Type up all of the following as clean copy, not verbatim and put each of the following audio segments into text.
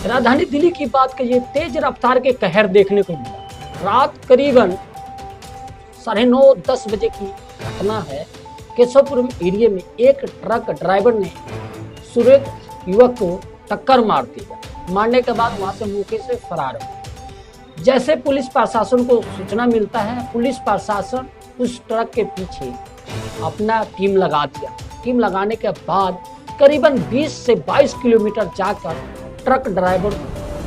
राजधानी दिल्ली की बात करिए, तेज रफ्तार के कहर देखने को मिला। रात करीबन 9:30-10 बजे की घटना है। केशवपुरम एरिया में एक ट्रक ड्राइवर ने सुरेश युवक को टक्कर मार दी। मारने के बाद वहां से मौके से फरार हो। जैसे पुलिस प्रशासन को सूचना मिलता है, पुलिस प्रशासन उस ट्रक के पीछे अपना टीम लगा दिया। टीम लगाने के बाद करीबन 20 से 22 किलोमीटर जाकर ट्रक ड्राइवर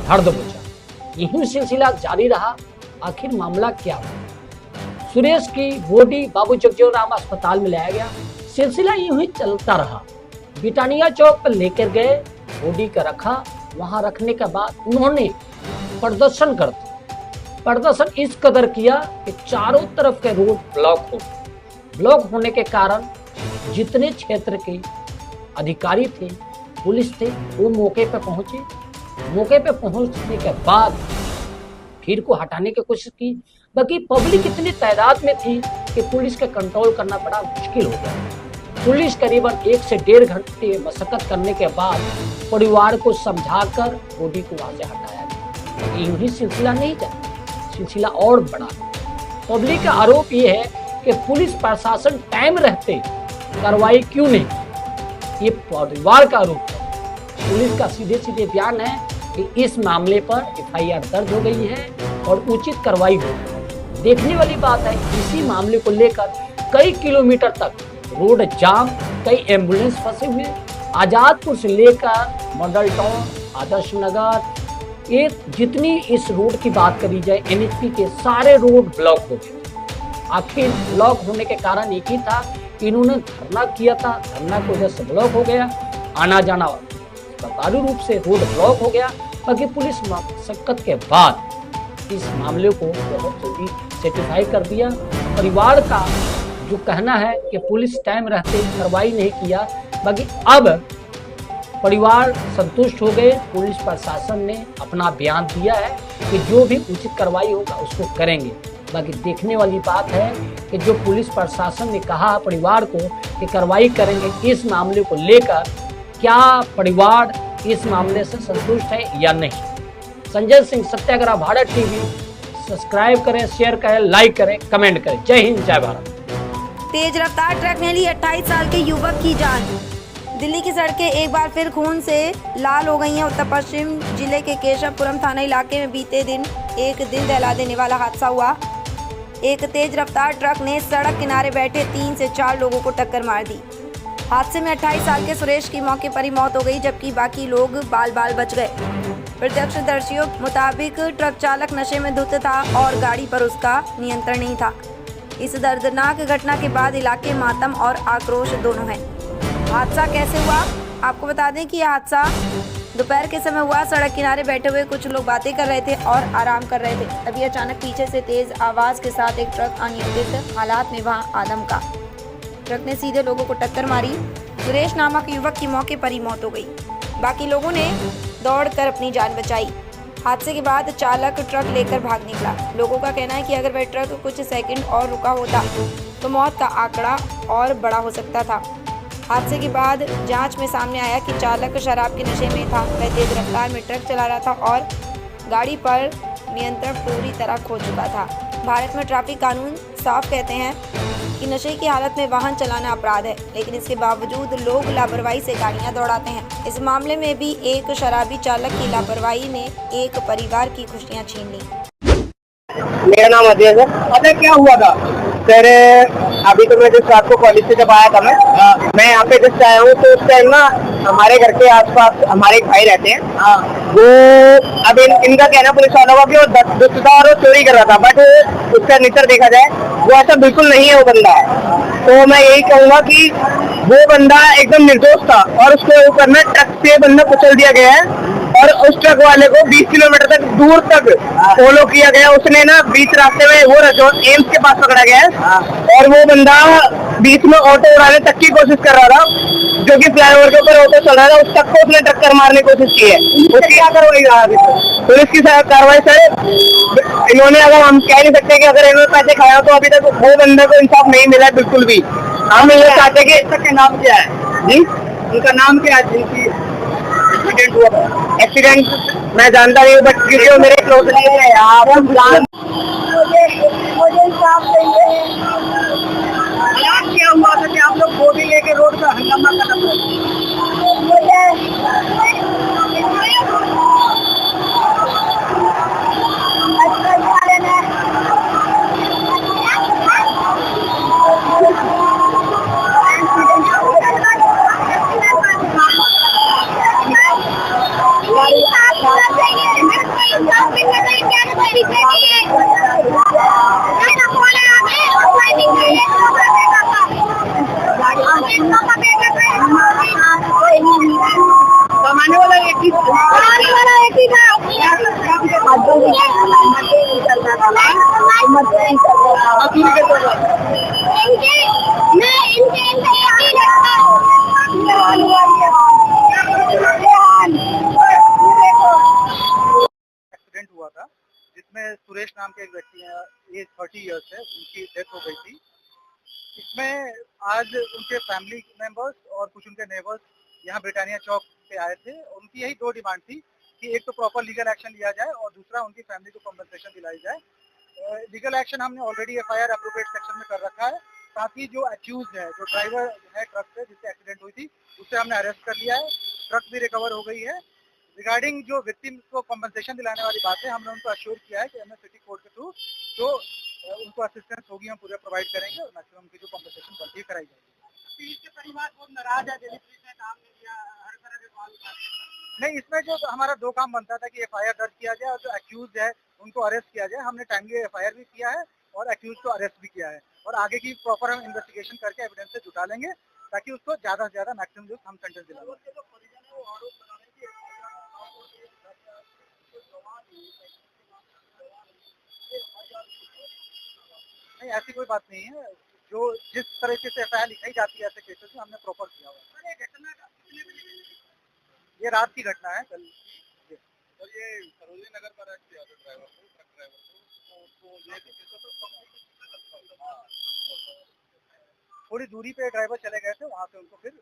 धर दबोचा। यही सिलसिला जारी रहा। आखिर मामला क्या हुआ? सुरेश की बॉडी बाबू जगजीवन अस्पताल में लाया गया। सिलसिला यूं ही चलता रहा। बिटानिया चौक पर लेकर गए, बॉडी का रखा। वहां रखने के बाद उन्होंने प्रदर्शन कर दिया। प्रदर्शन इस कदर किया कि चारों तरफ के रोड ब्लॉक होने के कारण जितने क्षेत्र के अधिकारी थे, पुलिस थे, वो मौके पर पहुंचे। मौके पर पहुंचने के बाद भीड़ को हटाने की कोशिश की। बाकी पब्लिक इतनी तादाद में थी कि पुलिस का कंट्रोल करना बड़ा मुश्किल हो गया। पुलिस करीबन 1 से 1.5 घंटे मशक्कत करने के बाद परिवार को समझाकर बॉडी को वहां से हटाया गया। यूं ही सिलसिला नहीं चला, सिलसिला और बड़ा। पब्लिक का आरोप यह है कि पुलिस प्रशासन टाइम रहते कार्रवाई क्यों नहीं। ये परिवार का आरोप है। पुलिस का सीधे सीधे बयान है कि इस मामले पर FIR दर्ज हो गई है और उचित कार्रवाई होगी। देखने वाली बात है, इसी मामले को लेकर कई किलोमीटर तक रोड जाम, कई एम्बुलेंस फंसे हुए। आजादपुर से लेकर मॉडल टाउन, आदर्श नगर, ये जितनी इस रोड की बात करी जाए, NHP के सारे रोड ब्लॉक हो गए। आखिर ब्लॉक होने के कारण एक ही था कि इन्होंने धरना किया था। धरना की वजह से ब्लॉक हो गया, आना जाना सरकारी रूप से रोड ब्लॉक हो गया। बाकी पुलिस मशक्कत के बाद इस मामले को बहुत जल्दी सेटिफाई कर दिया। परिवार का जो कहना है कि पुलिस टाइम रहते कार्रवाई नहीं किया। बाकी अब परिवार संतुष्ट हो गए। पुलिस प्रशासन ने अपना बयान दिया है कि जो भी उचित कार्रवाई होगा उसको करेंगे। बाकी देखने वाली बात है कि जो पुलिस प्रशासन ने कहा परिवार को कि कार्रवाई करेंगे, इस मामले को लेकर क्या परिवार इस मामले से संतुष्ट है या नहीं। संजय सिंह सत्याग्रह भारत TV सब्सक्राइब करें, शेयर करें, लाइक करें, कमेंट करें। जय हिंद, जय भारत। तेज रफ्तार ट्रक ने ली 28 साल के युवक की जान। दिल्ली की सड़कें एक बार फिर खून से लाल हो गई हैं। उत्तर पश्चिम जिले के केशवपुरम थाना इलाके में बीते दिन एक दिल दहला देने वाला हादसा हुआ। एक तेज रफ्तार ट्रक ने सड़क किनारे बैठे 3 से 4 लोगों को टक्कर मार दी। हादसे में 28 साल के सुरेश की मौके पर ही मौत हो गई, जबकि बाकी लोग बाल बाल बच गए। प्रत्यक्षदर्शियों मुताबिक ट्रक चालक नशे में धुत था और गाड़ी पर उसका नियंत्रण नहीं था। इस दर्दनाक घटना के बाद इलाके मातम और आक्रोश दोनों है। हादसा कैसे हुआ, आपको बता दें कि यह हादसा दोपहर के समय हुआ। सड़क किनारे बैठे हुए कुछ लोग बातें कर रहे थे और आराम कर रहे थे। तभी अचानक पीछे से तेज आवाज के साथ एक ट्रक अनियंत्रित हालात में वहां आदम का ट्रक ने सीधे लोगों को टक्कर मारी। सुरेश नामक युवक की मौके पर ही मौत हो गई। बाकी लोगों ने दौड़कर अपनी जान बचाई। हादसे के बाद चालक ट्रक लेकर भाग निकला। लोगों का कहना है कि अगर वह ट्रक कुछ सेकंड और रुका होता तो मौत का आंकड़ा और बड़ा हो सकता था। हादसे के बाद जांच में सामने आया कि चालक शराब के नशे में था। वह तेज रफ्तार में ट्रक चला रहा था और गाड़ी पर नियंत्रण पूरी तरह खो चुका था। भारत में ट्रैफिक कानून साफ कहते हैं कि नशे की हालत में वाहन चलाना अपराध है, लेकिन इसके बावजूद लोग लापरवाही से गाड़ियां दौड़ाते हैं। इस मामले में भी एक शराबी चालक की लापरवाही ने एक परिवार की खुशियां छीन ली। मेरा नाम अजय है। अजय, क्या हुआ था? सर, अभी तो मैं जिस रात को कॉलेज से जब आया था मैं यहाँ पे जस्ट आया हूँ, तो उस टाइम ना हमारे घर के आसपास हमारे एक भाई रहते हैं। वो अब इनका कहना पुलिस वालों का कि वो दुष्ट था और वो चोरी कर रहा था, बट उसका नेचर देखा जाए वो ऐसा बिल्कुल नहीं है। वो बंदा, तो मैं यही कहूँगा कि वो बंदा एकदम निर्दोष था और उसके ऊपर में ट्रक से बंदा कुचल दिया गया है और उस ट्रक वाले को 20 किलोमीटर तक दूर तक फॉलो किया गया। उसने ना बीच रास्ते में वो जो एम्स के पास पकड़ा गया है और वो बंदा बीच में ऑटो उड़ाने तक की कोशिश कर रहा था, जो कि फ्लाईओवर के ऊपर ऑटो चल रहा था। उस तक को उसने टक्कर मारने की कोशिश की है। उसकी क्या कार्रवाई पुलिस की कार्रवाई सर, इन्होंने, अगर हम कह नहीं सकते कि अगर इन्होंने पैसे खाया तो अभी तक वो बंदे को इंसाफ नहीं मिला है बिल्कुल भी। हम ये चाहते कि इसका नाम क्या है जी, उनका नाम क्या है जिनकी एक्सीडेंट हुआ। एक्सीडेंट मैं जानता नहीं हूँ, बट वीडियो मेरे क्लोज नहीं है। आप मुझे इंसाफ चाहिए। हालात क्या हुआ था कि आप लोग बोली लेके रोड पर हंगामा कर रहे थे? मुझे कमाने वाला एक ही एक्सीडेंट हुआ था जिसमें सुरेश नाम के एक व्यक्ति हैं, एज 30 ईयर्स है, उनकी डेथ हो गई थी। इसमें आज उनके फैमिली मेंबर्स और कुछ उनके नेबर्स यहाँ ब्रिटानिया चौक पे आए थे। उनकी यही दो डिमांड थी कि एक तो प्रॉपर लीगल एक्शन लिया जाए और दूसरा उनकी फैमिली को कॉम्पनसेशन दिलाई जाए। लीगल एक्शन हमने ऑलरेडी एफआईआर अप्रोप्रिएट सेक्शन में कर रखा है। साथ ही जो अक्यूज है, जो ड्राइवर है ट्रक से जिससे एक्सीडेंट हुई थी, उसे हमने अरेस्ट कर लिया है। ट्रक भी रिकवर हो गई है। रिगार्डिंग जो विक्टिम को कॉम्पनसेशन दिलाने वाली बात है, हमने उनको अश्योर किया है कि एमएस सिटी कोर्ट के थ्रू जो उनको असिस्टेंस होगी हम पूरे प्रोवाइड करेंगे और मैक्सिमम की जो कॉम्पनसेशन बनती है कराई जाएगी। इसके परिवार बहुत नाराज है, दिल्ली पुलिस ने काम नहीं किया, हर तरह के सवाल नहीं। इसमें जो हमारा दो काम बनता था कि एफआईआर दर्ज किया जाए और जो अक्यूज है उनको अरेस्ट किया जाए। हमने टाइमली एफआईआर भी किया है और अक्यूज को अरेस्ट भी किया है और आगे की प्रॉपर हम इन्वेस्टिगेशन करके एविडेंस से जुटा लेंगे ताकि उसको ज्यादा से ज्यादा मैक्सिमम जो हम सेंटेंस दिलाएंगे। नहीं, ऐसी कोई बात नहीं है। जो जिस तरीके से एफआईआर लिखाई जाती है ऐसे केसेस में हमने प्रॉपर किया हुआ है। ये रात की घटना है कल। और ये सरोजनी नगर पर अरेस्ट किया था ड्राइवर को, ट्रक ड्राइवर को ये थोड़ी दूरी पे ड्राइवर चले गए थे, वहां से उनको फिर